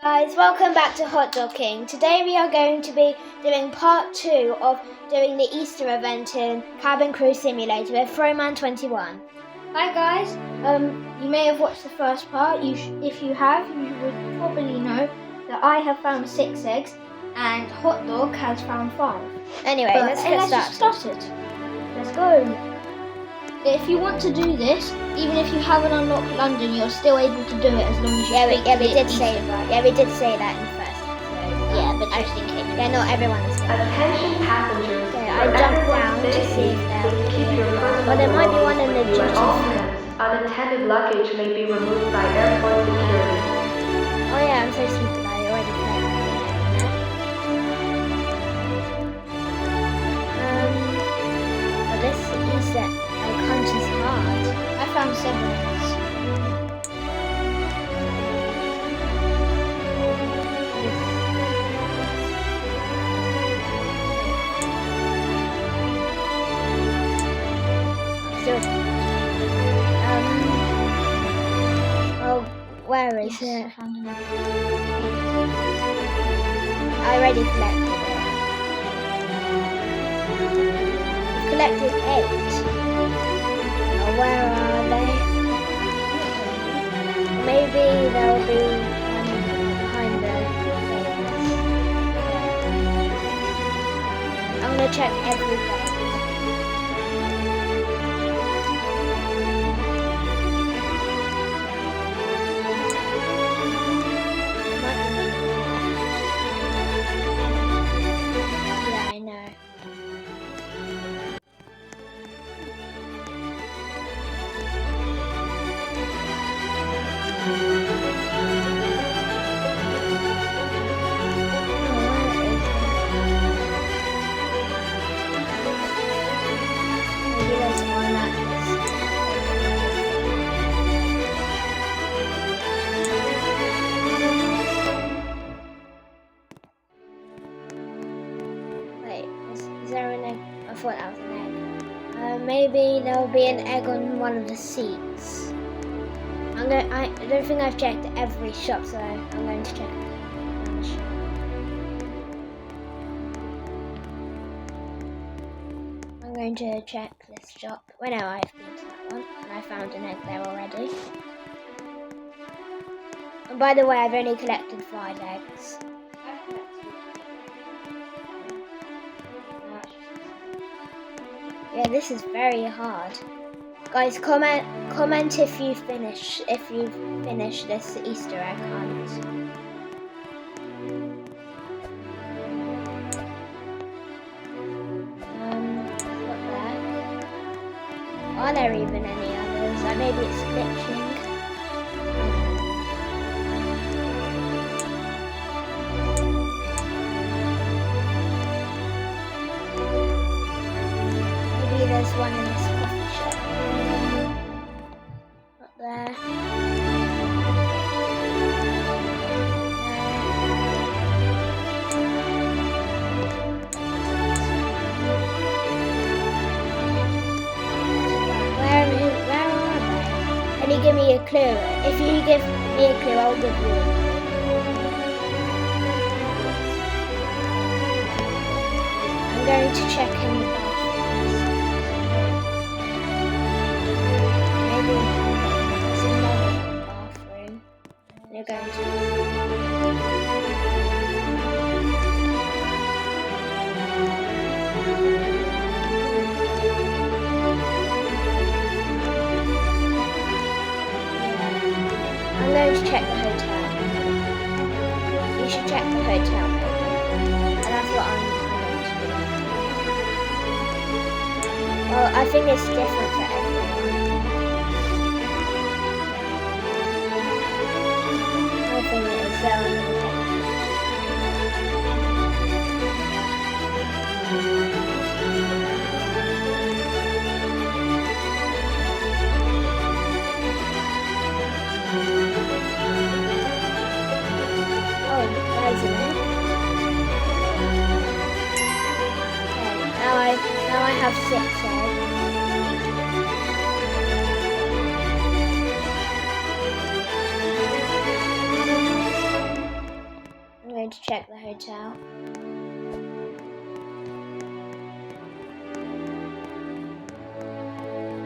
Guys, welcome back to Hot Dog King. Today we are going to be doing part 2 of doing the Easter event in Cabin Crew Simulator with Froman21. Hi guys, you may have watched the first part. If you have, you would probably know that I have found 6 eggs and Hot Dog has found 5. Anyway, let's get started. Let's go. If you want to do this, even if you haven't unlocked London, you're still able to do it as long as you we did say that. Yeah, we did say that in the first episode. Yeah, but just in case. Yeah, not everyone is there. Attention passengers. Okay, I jumped down to see if Well, there might be one in the duty free. Unattended luggage may be removed by airport security. Oh yeah, I'm so stupid. I already played that. But this Easter egg hunt is hard. I found 7 eggs. Oh, where is it? I found another. I already collected it. Collected 8. Oh, where are they? Maybe they'll be behind the things. I'm gonna check everything. I thought that was an egg. Maybe there'll be an egg on one of the seats. I don't think I've checked every shop, so I'm going to check one shop. I'm going to check this shop. Well, no, I've been to that one, and I found an egg there already. And by the way, I've only collected 5 eggs. Yeah, this is very hard. Guys, comment if you've finished this Easter egg hunt. What there? Are there even any others? Maybe it's glitching. There's one in this coffee shop. Not there. Where are they? Can you give me a clue? If you give me a clue, I'll give you a clue. I'm going to check in the bathroom. It's another bathroom. You're going to. I'm going to check the hotel. You should check the hotel, maybe. And that's what I'm going to do. Well, I think it's different for everyone. I think it is there. Oh, there's an egg. Okay, now I have 6 eggs. to check the hotel.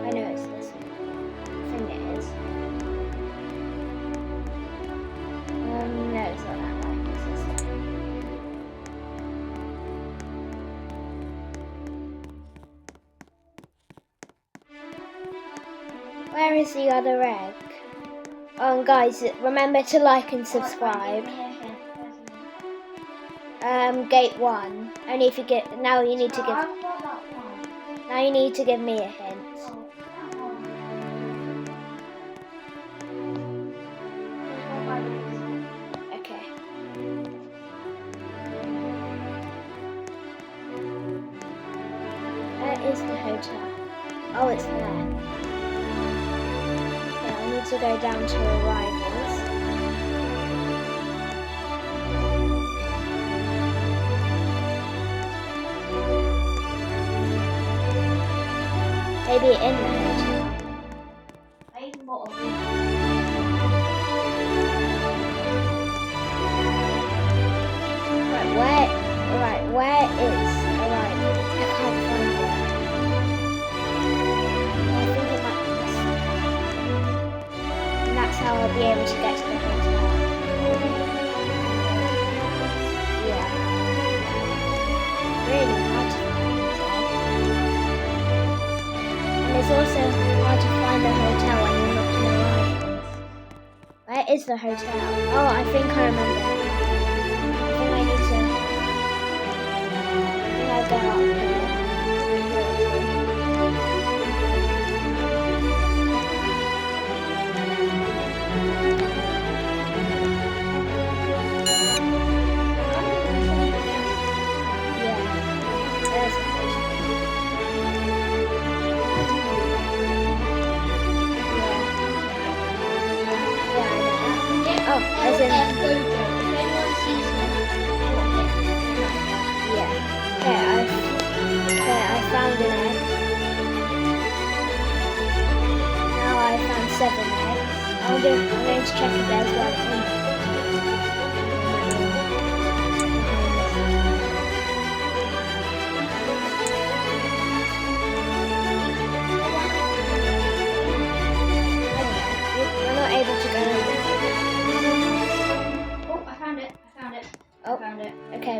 I know it's this one. I think it is. No, it's not that way. It's this way. Where is the other egg? Oh, guys, remember to like and subscribe. Gate 1. Only if you get. Now you need to give. Now you need to give me a hint. Okay. Where is the hotel? Oh, it's there. Yeah, I need to go down to arrivals. Maybe in the hotel. Where is arrivals? I can't find it. I think it might be this one. And that's how I'll be able to get to the hotel. Yeah. Really hard to find it. And it's also hard to find the hotel when you're not in arrivals. Where is the hotel? Oh, I think I remember. I think I need to. I go up here. I'm going to check if there's one in there. We're not able to go in there. Oh, I found it. Oh, I found it. Okay.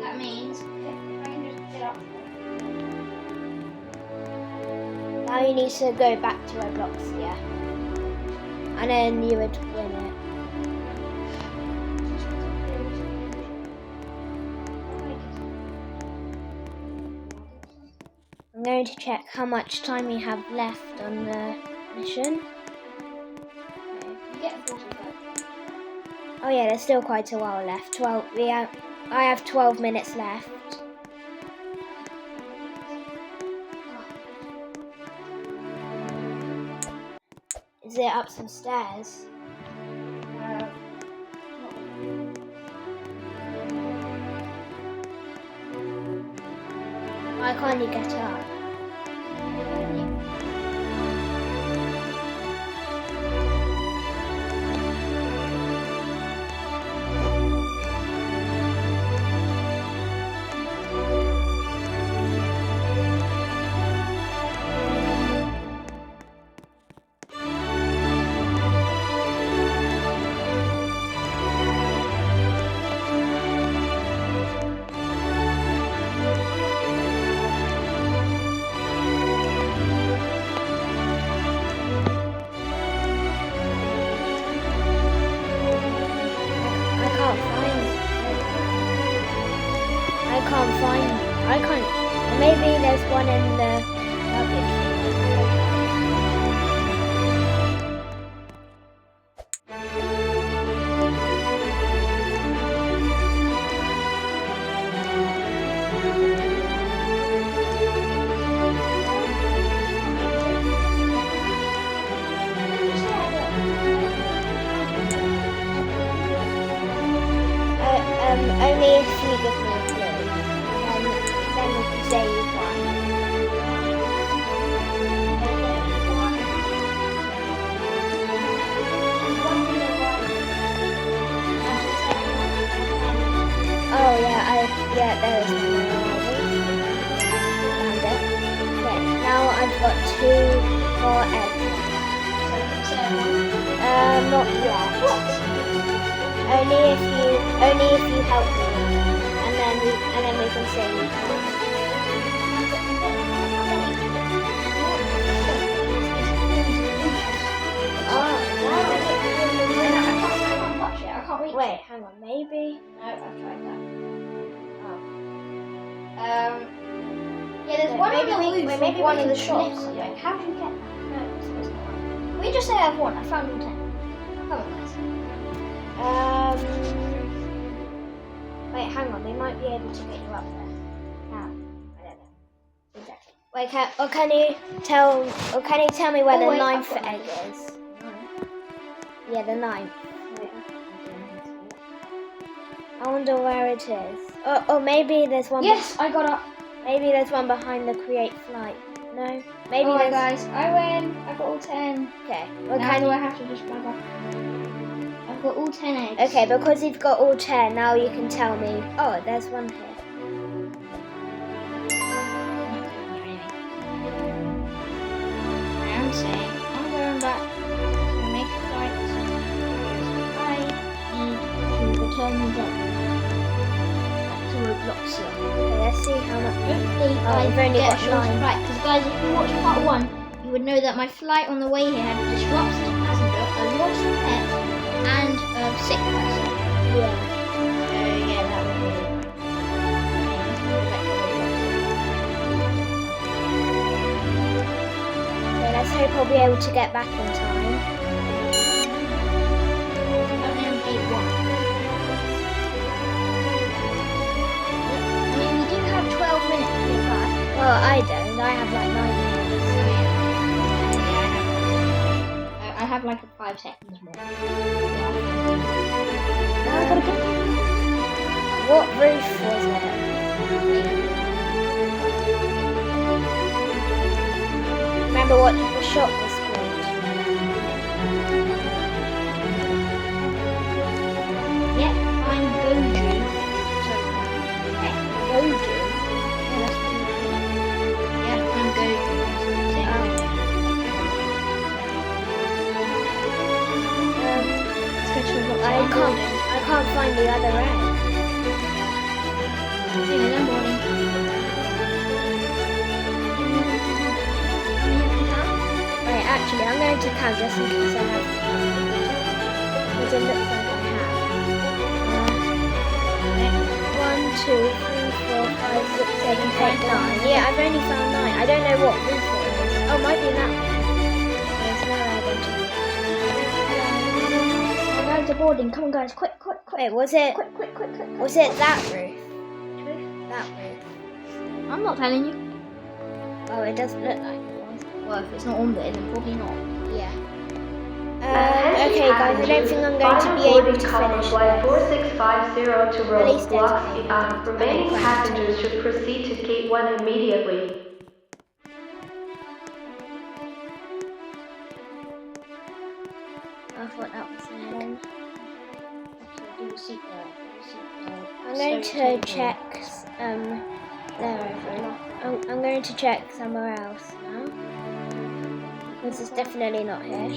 That means if I can just get up. Now you need to go back to Roblox, yeah. And then you would win it. I'm going to check how much time we have left on the mission. You get 45. Oh yeah, there's still quite a while left. I have 12 minutes left. Is it up some stairs? Why can't you get up? I can't. Maybe there's one in the luggage. Only if you give me a clue. Then we can say you won. Oh yeah, there is one there. Found it. Okay, now I've got 2 more eggs. Not yet. Only if you help me, and then we can see. Wait, hang on, maybe? No, I've tried that. Yeah, there's one on the roof of one of the shops. Like, how do you get that? No, it's supposed to be one. We just say I have 1. I found all 10. Come on, guys. Wait, hang on, they might be able to get you up there. How? I don't know. Exactly. Wait, can you tell me where the 9th egg is? Yeah, the 9th. I wonder where it is. Oh, maybe there's one. Yes, I got up. Maybe there's one behind the create flight. No, maybe. Alright, guys, I win. I got all 10. Okay. Well, now do I have to just fly back? I've got all 10 eggs. Okay, because you've got all 10, now you can tell me. Oh, there's one here. I am saying I'm going back to make a flight. I need to return these eggs to Roblox. Okay, let's see how much. Hopefully, Oh, we've only get got a shorter 9. flight. Because guys, if you watch part 1, you would know that my flight on the way here had a disrupted passenger, a lost pet, and a sick person. Yeah. So yeah, that would be Okay, let's hope I'll be able to get back in time. I mean, we do have 12 minutes to get back. Well, I don't. I have like 9 minutes. I have like a 5 seconds more. Now I gotta get. What roof was it? Remember what the shop was called? Yep, I'm Goju. Goju. Yeah, I'm Goju. Let's go to Roblox. I can't find the other egg. Anyways, I'm boarding. Right, actually, I'm going to count just in case I have. Because it looks like I have. 1, 2, 3, 4, 5, 6, 7, 8, 9. Yeah, I've only found 9. I don't know what roof it is. Oh, might be that one. There's no egg on top. My guys are boarding. Come on, guys, quick. Wait, was it? Quick. Was it that roof? That roof. I'm not telling you. Oh, it doesn't look like it was. Well, if it's not on there, then probably not. Yeah. Okay, guys, I don't think I'm going to be able to finish Flight this. 4650 to At least Roblox. it's Remaining passengers should proceed to gate 1 immediately. I thought that was an egg. Do a secret. I'm going to check. I'm going to check somewhere else now. This is definitely not here.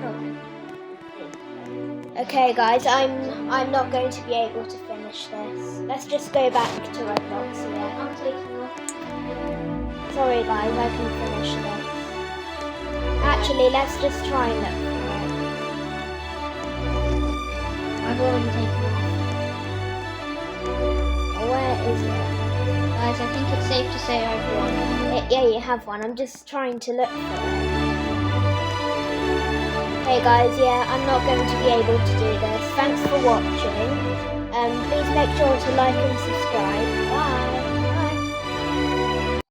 Oh. Okay, guys, I'm not going to be able to finish this. Let's just go back to Roblox. Yeah. I'm taking off. Sorry, guys, I can finish this. Actually, let's just try and look I've already taken off. for it. Where is it? Guys, I think it's safe to say I've won. Yeah, you have one. I'm just trying to look for it. Hey guys, yeah, I'm not going to be able to do this. Thanks for watching. Please make sure to like and subscribe. Bye.